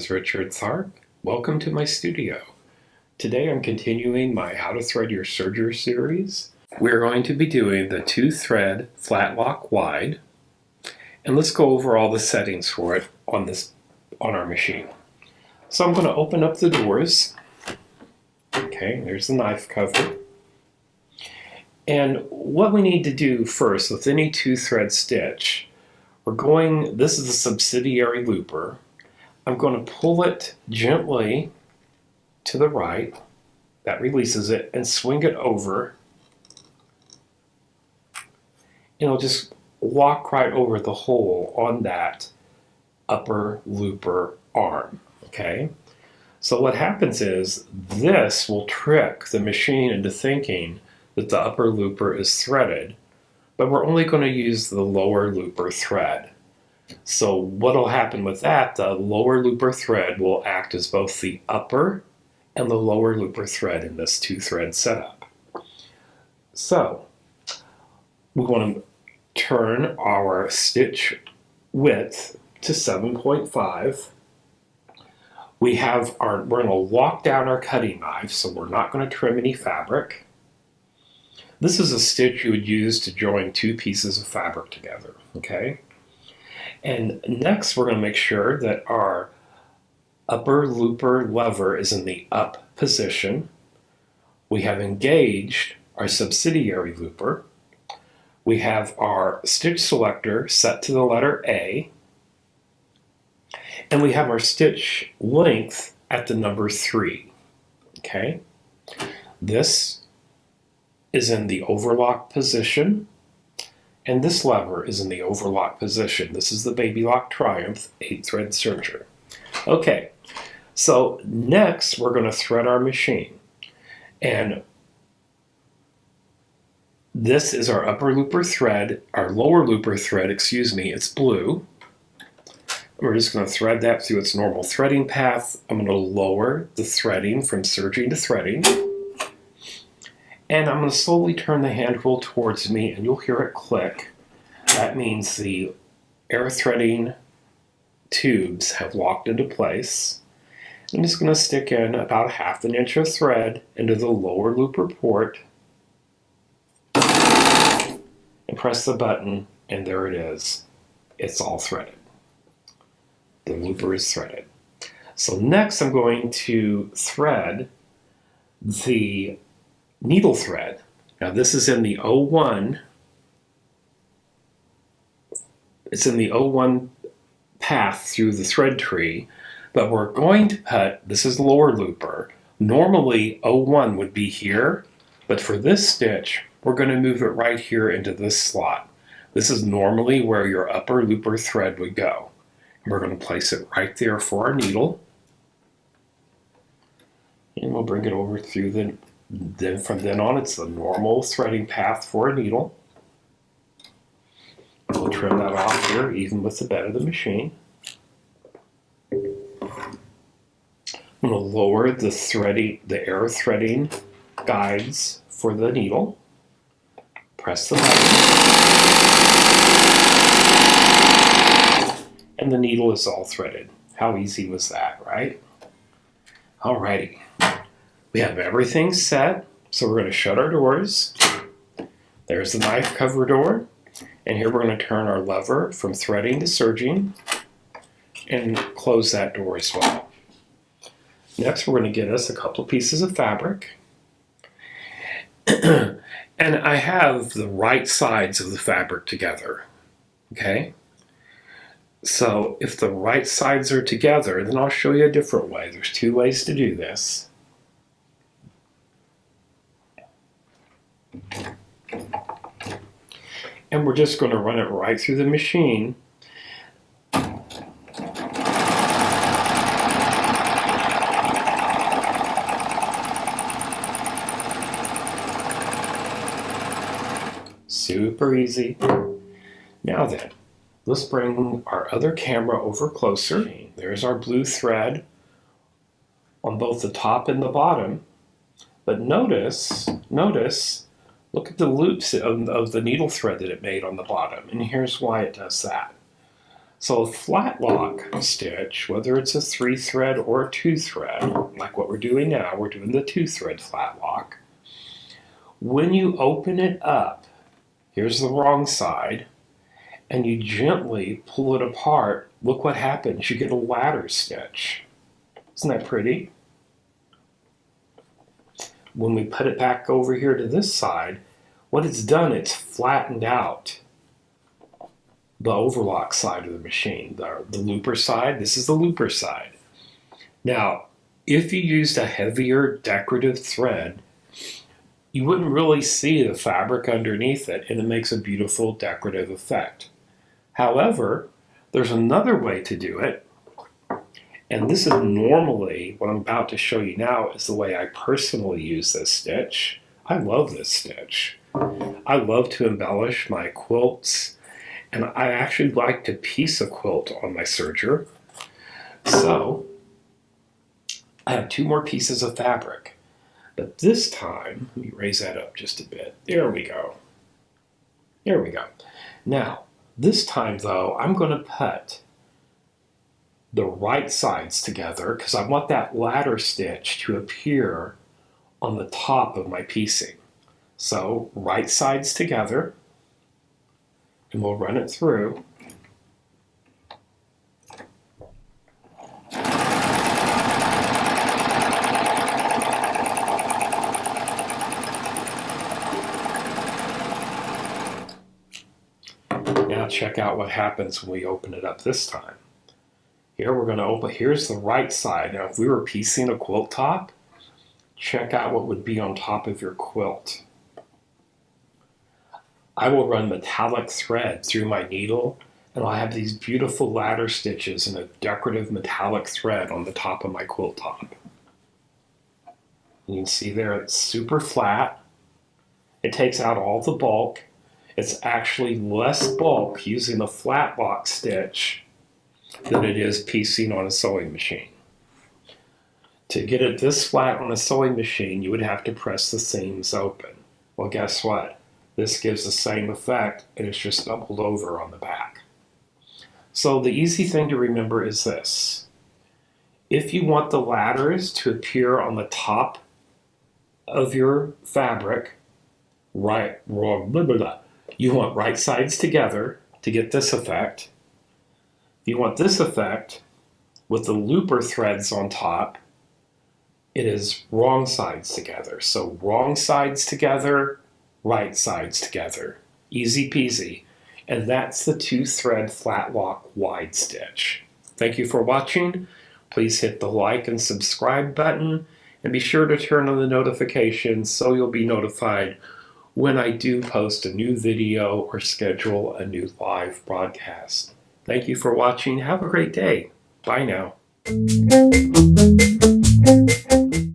is Richard Tharp. Welcome to my studio. Today I'm continuing my How to Thread Your Serger series. We're going to be doing the 2-thread Flatlock Wide, and let's go over all the settings for it on our machine. So I'm going to open up the doors. Okay, there's the knife cover. And what we need to do first with any 2-thread stitch, this is a subsidiary looper. I'm going to pull it gently to the right. That releases it, and swing it over. And I'll just walk right over the hole on that upper looper arm. Okay? So what happens is this will trick the machine into thinking that the upper looper is threaded, but we're only going to use the lower looper thread. So what will happen with that, the lower looper thread will act as both the upper and the lower looper thread in this 2-thread setup. So we want to turn our stitch width to 7.5. We're going to walk down our cutting knife, so we're not going to trim any fabric. This is a stitch you would use to join 2 pieces of fabric together, okay? And next we're going to make sure that our upper looper lever is in the up position. We have engaged our subsidiary looper. We have our stitch selector set to the letter A. And we have our stitch length at the number 3. Okay? This is in the overlock position. And this lever is in the overlock position. This is the Baby Lock Triumph 8-thread serger. Okay, so next we're going to thread our machine. And this is our upper looper thread, our lower looper thread, it's blue. We're just going to thread that through its normal threading path. I'm going to lower the threading from serging to threading. And I'm going to slowly turn the hand wheel towards me, and you'll hear it click. That means the air threading tubes have locked into place. I'm just going to stick in about 1/2 inch of thread into the lower looper port and press the button, and there it is. It's all threaded. The looper is threaded. So next I'm going to thread the needle thread. Now this is in the 01. It's in the 01 path through the thread tree, but we're going to put, this is lower looper. Normally 01 would be here, but for this stitch, we're going to move it right here into this slot. This is normally where your upper looper thread would go. And we're going to place it right there for our needle. And we'll bring it over through then from then on, it's the normal threading path for a needle. We'll trim that off here, even with the bed of the machine. I'm going to lower the air threading guides for the needle. Press the button. And the needle is all threaded. How easy was that, right? Alrighty. We have everything set, so we're going to shut our doors. There's the knife cover door, and here we're going to turn our lever from threading to serging and close that door as well. Next we're going to get us a couple pieces of fabric, and I have the right sides of the fabric together, okay? So if the right sides are together, then I'll show you a different way. There's 2 ways to do this. And we're just going to run it right through the machine. Super easy. Now then, let's bring our other camera over closer. There's our blue thread on both the top and the bottom. But notice, look at the loops of the needle thread that it made on the bottom, and here's why it does that. So a flat lock stitch, whether it's a 3-thread or a 2-thread, like what we're doing now, we're doing the 2-thread flat lock. When you open it up, here's the wrong side, and you gently pull it apart, look what happens. You get a ladder stitch. Isn't that pretty? When we put it back over here to this side, what it's done, it's flattened out the overlock side of the machine, the looper side. This is the looper side. Now, if you used a heavier decorative thread, you wouldn't really see the fabric underneath it, and it makes a beautiful decorative effect. However, there's another way to do it, and this is normally, what I'm about to show you now, is the way I personally use this stitch. I love this stitch. I love to embellish my quilts, and I actually like to piece a quilt on my serger. So I have 2 more pieces of fabric, but this time, let me raise that up just a bit. There we go. There we go. Now, this time though, I'm going to put the right sides together because I want that ladder stitch to appear on the top of my piecing. So right sides together, and we'll run it through. Now check out what happens when we open it up this time. Here we're going to open, here's the right side. Now if we were piecing a quilt top, check out what would be on top of your quilt. I will run metallic thread through my needle, and I'll have these beautiful ladder stitches and a decorative metallic thread on the top of my quilt top. You can see there it's super flat. It takes out all the bulk. It's actually less bulk using a flat lock stitch than it is piecing on a sewing machine. To get it this flat on a sewing machine, you would have to press the seams open. Well, guess what? This gives the same effect, and it's just doubled over on the back. So the easy thing to remember is this. If you want the ladders to appear on the top of your fabric, you want right sides together to get this effect. If you want this effect with the looper threads on top, it is wrong sides together. So wrong sides together, right sides together. Easy peasy. And that's the 2-thread flat lock wide stitch. Thank you for watching. Please hit the like and subscribe button, and be sure to turn on the notifications so you'll be notified when I do post a new video or schedule a new live broadcast. Thank you for watching. Have a great day. Bye now.